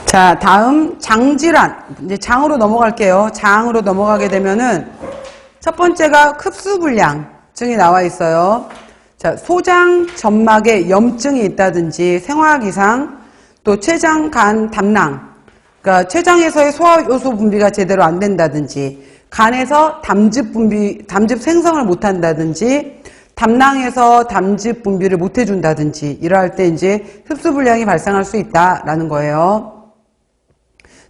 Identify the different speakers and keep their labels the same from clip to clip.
Speaker 1: 자, 다음 장질환. 이제 장으로 넘어갈게요. 장으로 넘어가게 되면은 첫 번째가 흡수불량증이 나와 있어요. 자, 소장 점막에 염증이 있다든지 생화학 이상, 또 췌장, 간, 담낭. 그러니까 췌장에서의 소화효소 분비가 제대로 안 된다든지, 간에서 담즙 생성을 못 한다든지, 담낭에서 담즙 분비를 못 해준다든지, 이러할 때 이제 흡수불량이 발생할 수 있다라는 거예요.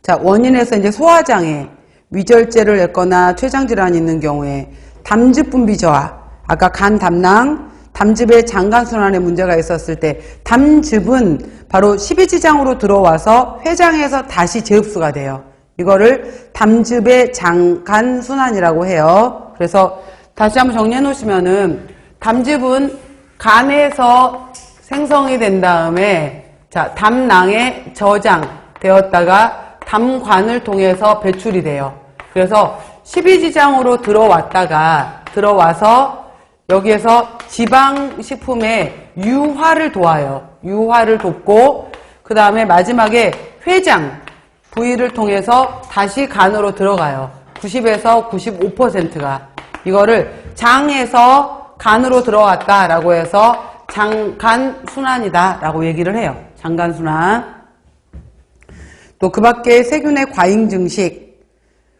Speaker 1: 자, 원인에서 이제 소화장애, 위절제를 냈거나 췌장질환이 있는 경우에 담즙 분비 저하, 아까 간, 담낭, 담즙의 장간순환에 문제가 있었을 때 담즙은 바로 십이지장으로 들어와서 췌장에서 다시 재흡수가 돼요. 이거를 담즙의 장간순환이라고 해요. 그래서 다시 한번 정리해 놓으시면은 담즙은 간에서 생성이 된 다음에 자, 담낭에 저장되었다가 담관을 통해서 배출이 돼요. 그래서 십이지장으로 들어와서 여기에서 지방식품의 유화를 도와요. 유화를 돕고 그 다음에 마지막에 췌장 부위를 통해서 다시 간으로 들어가요. 90에서 95%가. 이거를 장에서 간으로 들어왔다라고 해서 장간순환이다 라고 얘기를 해요. 장간순환. 또 그 밖에 세균의 과잉 증식,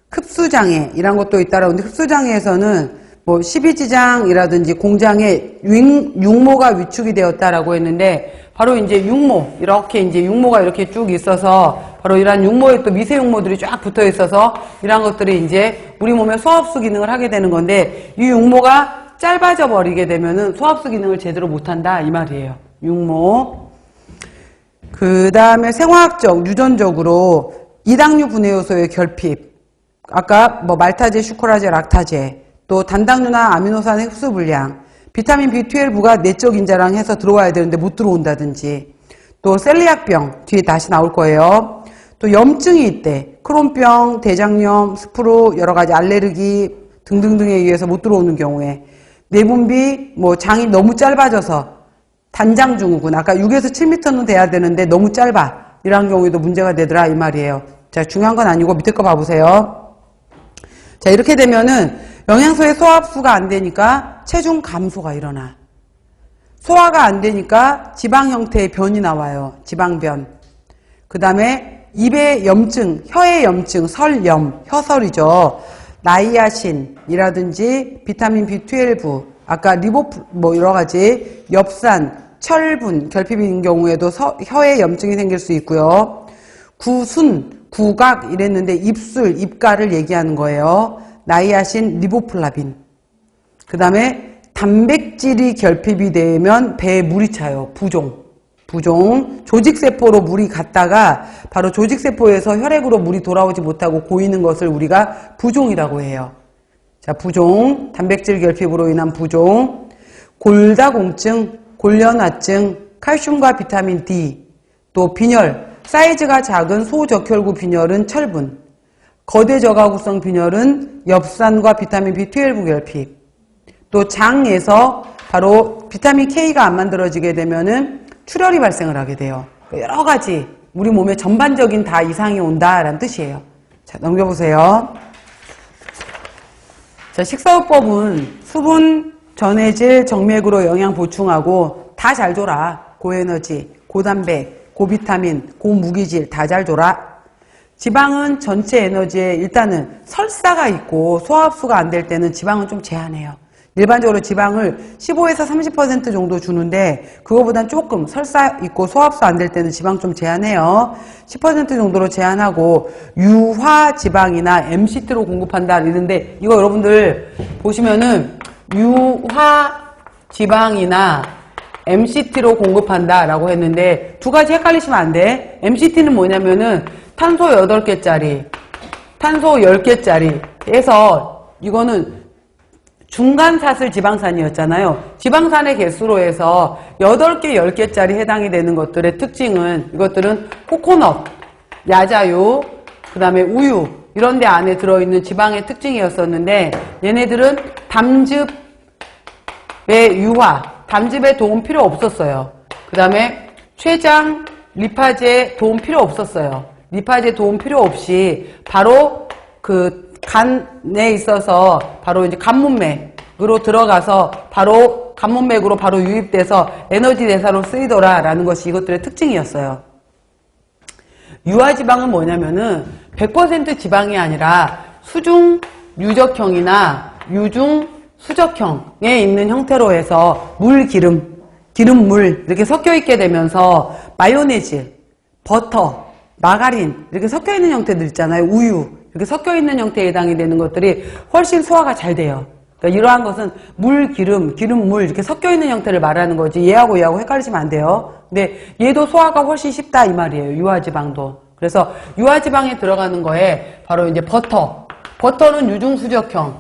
Speaker 1: 흡수장애 이런 것도 있다라고 하는데 흡수장애에서는 뭐 십이지장이라든지 공장에 육모가 위축이 되었다라고 했는데 바로 이제 육모 이렇게 이제 육모가 이렇게 쭉 있어서 바로 이러한 육모에 또 미세 육모들이 쫙 붙어 있어서 이런 것들이 이제 우리 몸의 소화흡수 기능을 하게 되는 건데 이 육모가 짧아져 버리게 되면은 소화흡수 기능을 제대로 못한다 이 말이에요. 육모. 그 다음에 생화학적, 유전적으로 이당류 분해 요소의 결핍, 아까 뭐 말타제, 슈크라제, 락타제, 또 단당류나 아미노산 흡수 불량, 비타민 B12가 내적 인자랑 해서 들어와야 되는데 못 들어온다든지, 또 셀리악병 뒤에 다시 나올 거예요. 또 염증이 있대. 크론병, 대장염, 스프루, 여러 가지 알레르기 등등등에 의해서 못 들어오는 경우에 내분비, 뭐 장이 너무 짧아져서 단장증후군, 아까 6에서 7m는 돼야 되는데 너무 짧아. 이런 경우에도 문제가 되더라 이 말이에요. 자, 중요한 건 아니고 밑에 거 봐보세요. 자, 이렇게 되면은 영양소의 소화흡수가 안 되니까 체중 감소가 일어나. 소화가 안 되니까 지방 형태의 변이 나와요. 지방변. 그 다음에 입의 염증, 혀의 염증, 설염, 혀설이죠. 나이아신이라든지 비타민 B12, 아까 뭐 여러 가지 엽산, 철분, 결핍인 경우에도 혀에 염증이 생길 수 있고요. 구순, 구각 이랬는데 입술, 입가를 얘기하는 거예요. 나이아신, 리보플라빈. 그 다음에 단백질이 결핍이 되면 배에 물이 차요. 부종. 조직세포로 물이 갔다가 바로 조직세포에서 혈액으로 물이 돌아오지 못하고 고이는 것을 우리가 부종이라고 해요. 자, 부종, 단백질 결핍으로 인한 부종, 골다공증, 골련화증, 칼슘과 비타민 D, 또 빈혈, 사이즈가 작은 소적혈구 빈혈은 철분, 거대 저가구성 빈혈은 엽산과 비타민 B12 결핍, 또 장에서 바로 비타민 K가 안 만들어지게 되면은 출혈이 발생을 하게 돼요. 여러 가지 우리 몸에 전반적인 다 이상이 온다라는 뜻이에요. 자, 넘겨보세요. 자, 식사요법은 수분, 전해질, 정맥으로 영양 보충하고 다 잘 줘라. 고에너지, 고단백, 고비타민, 고무기질 다 잘 줘라. 지방은 전체 에너지에 일단은 설사가 있고 소화흡수가 안 될 때는 지방은 좀 제한해요. 일반적으로 지방을 15에서 30% 정도 주는데 그거보단 조금 설사 있고 소화흡수 안 될 때는 지방 좀 제한해요. 10% 정도로 제한하고 유화지방이나 MCT로 공급한다 이러는데 이거 여러분들 보시면은 유화지방이나 MCT로 공급한다 라고 했는데 두 가지 헷갈리시면 안 돼. MCT는 뭐냐면은 탄소 8개짜리, 탄소 10개짜리 해서 이거는 중간사슬 지방산이었잖아요. 지방산의 개수로 해서 8개, 10개짜리 해당이 되는 것들의 특징은 이것들은 코코넛, 야자유, 그 다음에 우유 이런 데 안에 들어있는 지방의 특징이었었는데 얘네들은 담즙의 유화, 담즙의 도움 필요 없었어요. 그 다음에 췌장, 리파제에 도움 필요 없었어요. 리파제 도움 필요 없이 바로 그 간에 있어서 바로 이제 간문맥으로 들어가서 바로 간문맥으로 바로 유입돼서 에너지 대사로 쓰이더라라는 것이 이것들의 특징이었어요. 유아지방은 뭐냐면은 100% 지방이 아니라 수중 유적형이나 유중 수적형에 있는 형태로 해서 물, 기름, 물 이렇게 섞여 있게 되면서 마요네즈, 버터, 마가린 이렇게 섞여 있는 형태들 있잖아요. 우유 이렇게 섞여 있는 형태에 해당이 되는 것들이 훨씬 소화가 잘 돼요. 그러니까 이러한 것은 물, 기름, 물 이렇게 섞여 있는 형태를 말하는 거지 얘하고 헷갈리시면 안 돼요. 근데 얘도 소화가 훨씬 쉽다 이 말이에요. 유아지방도. 그래서 유아지방에 들어가는 거에 바로 이제 버터는 유중수적형,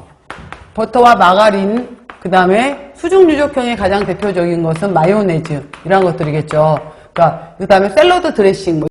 Speaker 1: 버터와 마가린, 그 다음에 수중유적형의 가장 대표적인 것은 마요네즈 이런 것들이겠죠. 그러니까 그 다음에 샐러드 드레싱